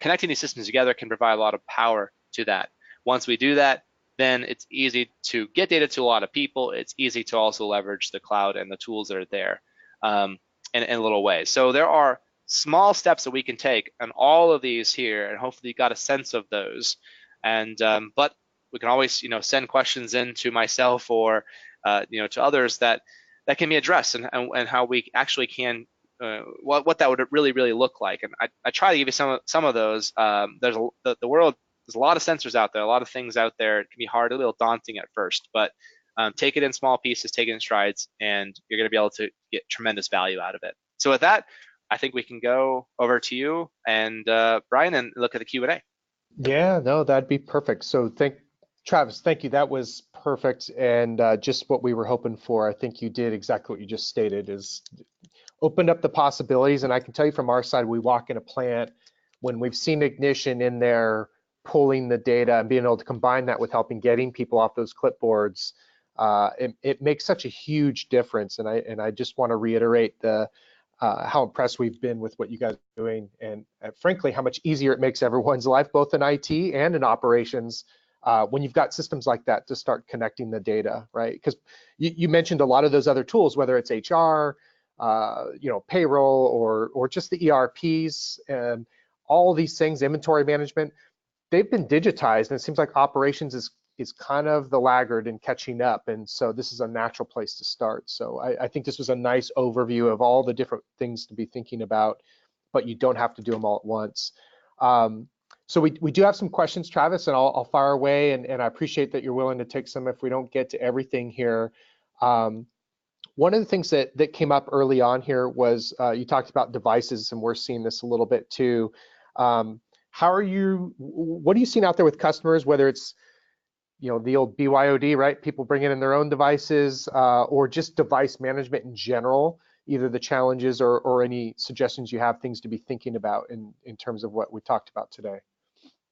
Connecting these systems together can provide a lot of power to that. Once we do that, then it's easy to get data to a lot of people. It's easy to also leverage the cloud and the tools that are there in a little way. So there are small steps that we can take on all of these here, and hopefully you got a sense of those. And but we can always send questions in to myself or to others that can be addressed, and how we actually can what that would really look like. And I try to give you some of those. There's a lot of sensors out there, a lot of things out there. It can be hard, a little daunting at first, but take it in small pieces, take it in strides, and you're going to be able to get tremendous value out of it. So with that, I think we can go over to you and Brian and look at the Q&A. Yeah, no, that'd be perfect. So Travis, thank you. That was perfect and just what we were hoping for. I think you did exactly what you just stated, is opened up the possibilities. And I can tell you from our side, we walk in a plant when we've seen Ignition in there pulling the data and being able to combine that with helping getting people off those clipboards. It makes such a huge difference. And I just want to reiterate how impressed we've been with what you guys are doing, and frankly, how much easier it makes everyone's life, both in IT and in operations, when you've got systems like that to start connecting the data, right? Because you mentioned a lot of those other tools, whether it's HR, payroll, or just the ERPs, and all these things, inventory management, they've been digitized, and it seems like operations is kind of the laggard in catching up, and so this is a natural place to start. So I think this was a nice overview of all the different things to be thinking about, but you don't have to do them all at once. So we do have some questions, Travis, and I'll fire away, and I appreciate that you're willing to take some if we don't get to everything here. One of the things that came up early on here was you talked about devices, and we're seeing this a little bit too. What are you seeing out there with customers, whether it's the old BYOD, right? People bringing in their own devices, or just device management in general, either the challenges or any suggestions you have, things to be thinking about in terms of what we talked about today.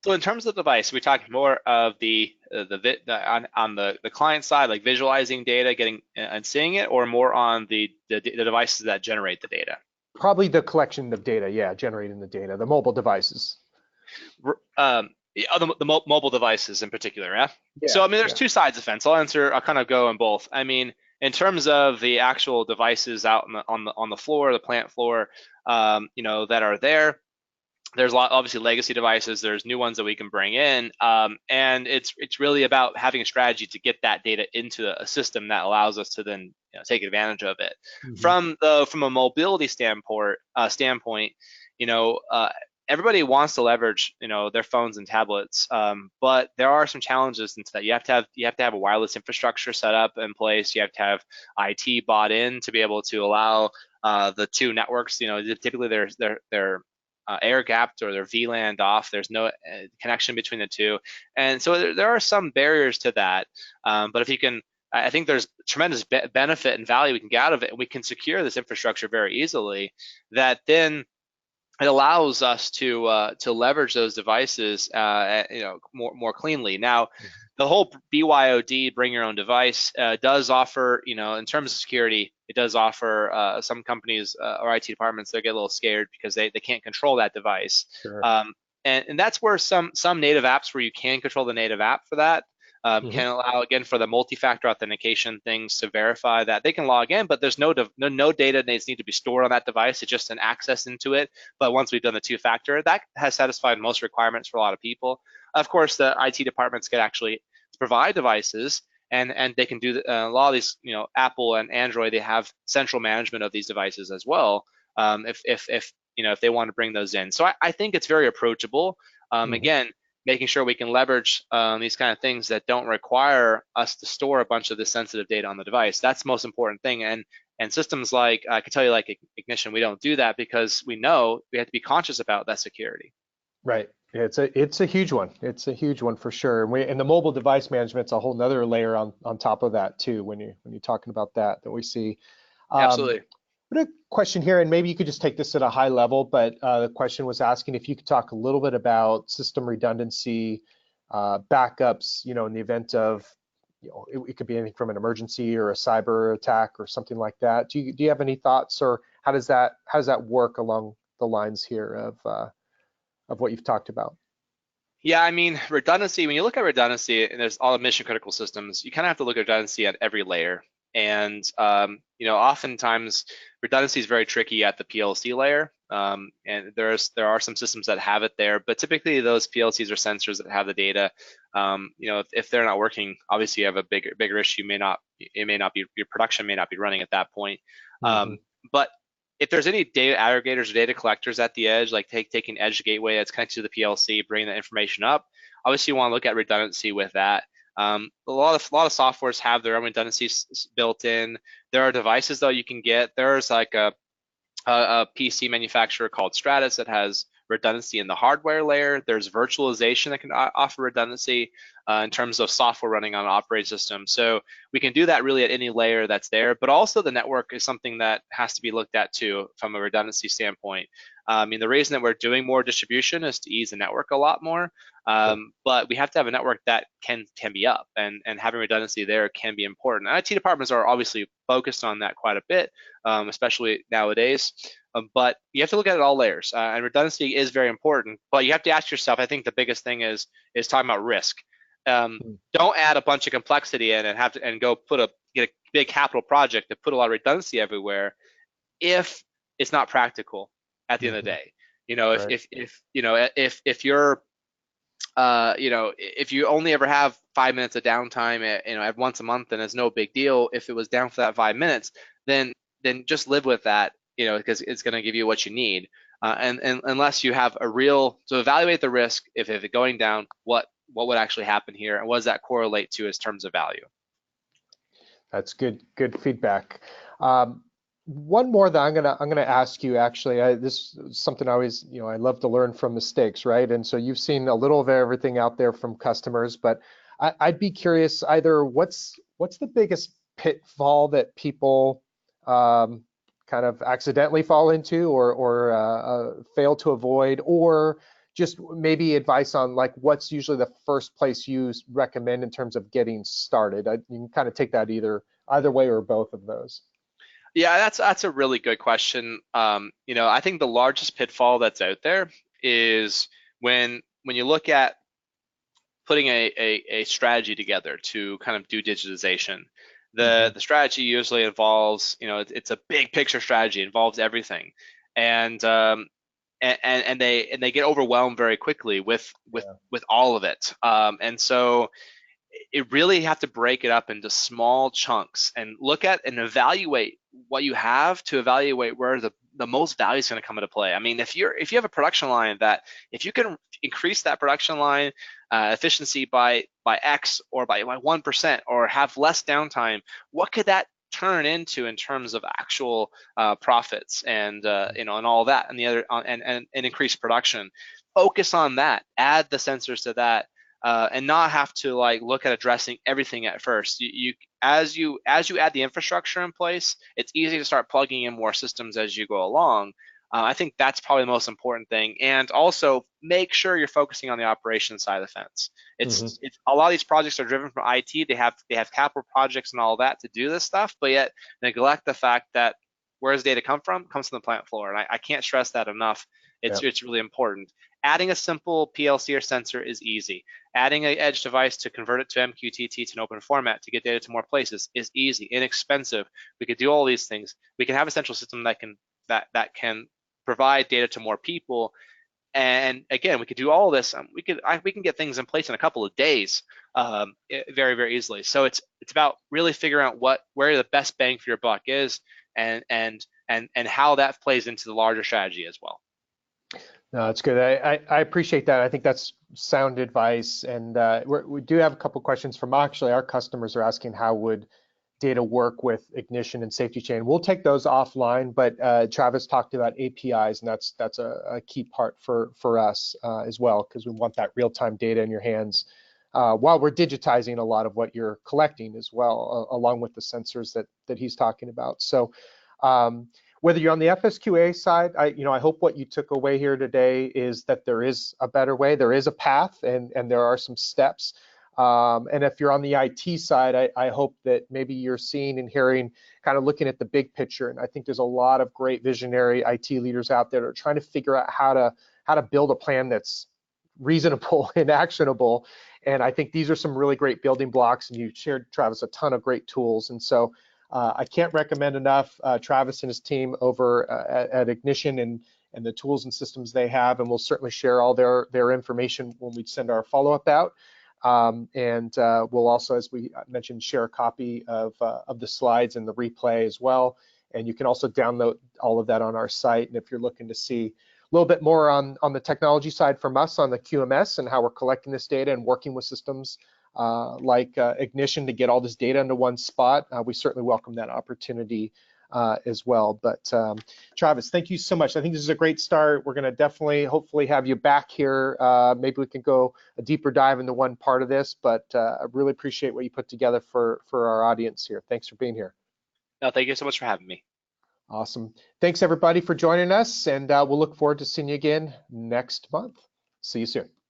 So in terms of the device, we talked more of on the client side, like visualizing data, getting and seeing it, or more on the devices that generate the data. Probably the collection of data, yeah, generating the data, the mobile devices. The mobile devices in particular, yeah? So I mean, there's two sides of the fence. I'll kind of go in both. I mean, in terms of the actual devices out on the floor, the plant floor, that are there. There's obviously legacy devices. There's new ones that we can bring in, and it's really about having a strategy to get that data into a system that allows us to then take advantage of it. Mm-hmm. From a mobility standpoint, everybody wants to leverage their phones and tablets, but there are some challenges into that. You have to have a wireless infrastructure set up in place. You have to have IT bought in to be able to allow the two networks. Typically they're air gapped or they're VLANed off. There's no connection between the two, and so there are some barriers to that. But if you can, I think there's tremendous benefit and value we can get out of it, and we can secure this infrastructure very easily. That then it allows us to leverage those devices, more cleanly. Now, the whole BYOD, bring your own device, does offer, in terms of security, it does offer some companies or IT departments, they get a little scared because they can't control that device. Sure. And that's where some native apps where you can control the native app for that. Can allow, again, for the multi-factor authentication things to verify that they can log in, but there's no data needs to be stored on that device. It's just an access into it. But once we've done the two-factor, that has satisfied most requirements for a lot of people. Of course, the IT departments can actually provide devices, and they can do a lot of these. Apple and Android, they have central management of these devices as well. If they want to bring those in, so I think it's very approachable. Again, making sure we can leverage these kind of things that don't require us to store a bunch of this sensitive data on the device. That's the most important thing. And And systems like, I could tell you like Ignition, we don't do that because we know we have to be conscious about that security. Right. It's a huge one. It's a huge one for sure. And the mobile device management's a whole nother layer on top of that too. When you're talking about that we see. Um, Absolutely. But a question here, and maybe you could just take this at a high level, but the question was asking if you could talk a little bit about system redundancy, backups, in the event of, it could be anything from an emergency or a cyber attack or something like that. Do you have any thoughts, or how does that work along the lines here of what you've talked about? Yeah, I mean, redundancy, when you look at redundancy, and there's all the mission critical systems, you kind of have to look at redundancy at every layer. And, oftentimes redundancy is very tricky at the PLC layer. And there are some systems that have it there, but typically those PLCs or sensors that have the data, if they're not working, obviously you have a bigger issue. It may not be, your production may not be running at that point. Mm-hmm. But if there's any data aggregators or data collectors at the edge, like taking edge gateway that's connected to the PLC, bringing that information up, obviously you want to look at redundancy with that. A lot of softwares have their own redundancies built in. There are devices though you can get. There's like a PC manufacturer called Stratus that has redundancy in the hardware layer. There's virtualization that can offer redundancy in terms of software running on an operating system. So we can do that really at any layer that's there, but also the network is something that has to be looked at too from a redundancy standpoint. I mean, the reason that we're doing more distribution is to ease the network a lot more, but we have to have a network that can be up, and having redundancy there can be important. IT departments are obviously focused on that quite a bit, especially nowadays. But you have to look at it all layers, and redundancy is very important. But you have to ask yourself, I think the biggest thing is talking about risk. Don't add a bunch of complexity in and go get a big capital project to put a lot of redundancy everywhere if it's not practical at the end of the day. Right. If you're if you only ever have 5 minutes of downtime at once a month, then it's no big deal. If it was down for that 5 minutes, then just live with that, because it's going to give you what you need. And unless you have so evaluate the risk. If it's going down, what would actually happen here, and what does that correlate to as terms of value? That's good feedback. One more that I'm gonna ask you, actually. This is something I always, I love to learn from mistakes, right? And so you've seen a little of everything out there from customers, but I'd be curious, either what's the biggest pitfall that people kind of accidentally fall into, or fail to avoid, or just maybe advice on like what's usually the first place you recommend in terms of getting started. You can kind of take that either way or both of those. Yeah, that's a really good question. I think the largest pitfall that's out there is when you look at putting a strategy together to kind of do digitization. The strategy usually involves, it's a big picture strategy, involves everything, and they get overwhelmed very quickly with all of it. And so it really have to break it up into small chunks and look at and evaluate what you have to evaluate where the most value is going to come into play. I mean, if you have a production line that if you can increase that production line efficiency by X or by 1%, or have less downtime, what could that turn into in terms of actual profits and and all that, and the other and increase production? Focus on that. Add the sensors to that. And not have to look at addressing everything at first. As you add the infrastructure in place, it's easy to start plugging in more systems as you go along. I think that's probably the most important thing. And also make sure you're focusing on the operations side of the fence. It's a lot of these projects are driven from IT. They have capital projects and all that to do this stuff, but yet neglect the fact that where does data come from? It comes from the plant floor, and I can't stress that enough. It's really important. Adding a simple PLC or sensor is easy. Adding an edge device to convert it to MQTT to an open format to get data to more places is easy, inexpensive. We could do all these things. We can have a central system that can provide data to more people. And again, we could do all this. We can get things in place in a couple of days, very, very easily. So it's about really figuring out where the best bang for your buck is, and how that plays into the larger strategy as well. No, that's good. I appreciate that. I think that's sound advice. And we do have a couple questions from actually our customers are asking how would data work with Ignition and SafetyChain. We'll take those offline, but Travis talked about APIs, and that's a key part for us as well, because we want that real-time data in your hands while we're digitizing a lot of what you're collecting as well, along with the sensors that he's talking about. So whether you're on the FSQA side, I hope what you took away here today is that there is a better way, there is a path, and there are some steps. And if you're on the IT side, I hope that maybe you're seeing and hearing, kind of looking at the big picture. And I think there's a lot of great visionary IT leaders out there that are trying to figure out how to build a plan that's reasonable and actionable. And I think these are some really great building blocks. And you shared, Travis, a ton of great tools. And so I can't recommend enough Travis and his team over at Ignition and the tools and systems they have. And we'll certainly share all their information when we send our follow-up out. We'll also, as we mentioned, share a copy of the slides and the replay as well. And you can also download all of that on our site. And if you're looking to see a little bit more on the technology side from us on the QMS and how we're collecting this data and working with systems like Ignition to get all this data into one spot, we certainly welcome that opportunity as well. But Travis, thank you so much. I think this is a great start. We're going to definitely, hopefully, have you back here. Maybe we can go a deeper dive into one part of this, but I really appreciate what you put together for our audience here. Thanks for being here. No, thank you so much for having me. Awesome. Thanks, everybody, for joining us, and we'll look forward to seeing you again next month. See you soon.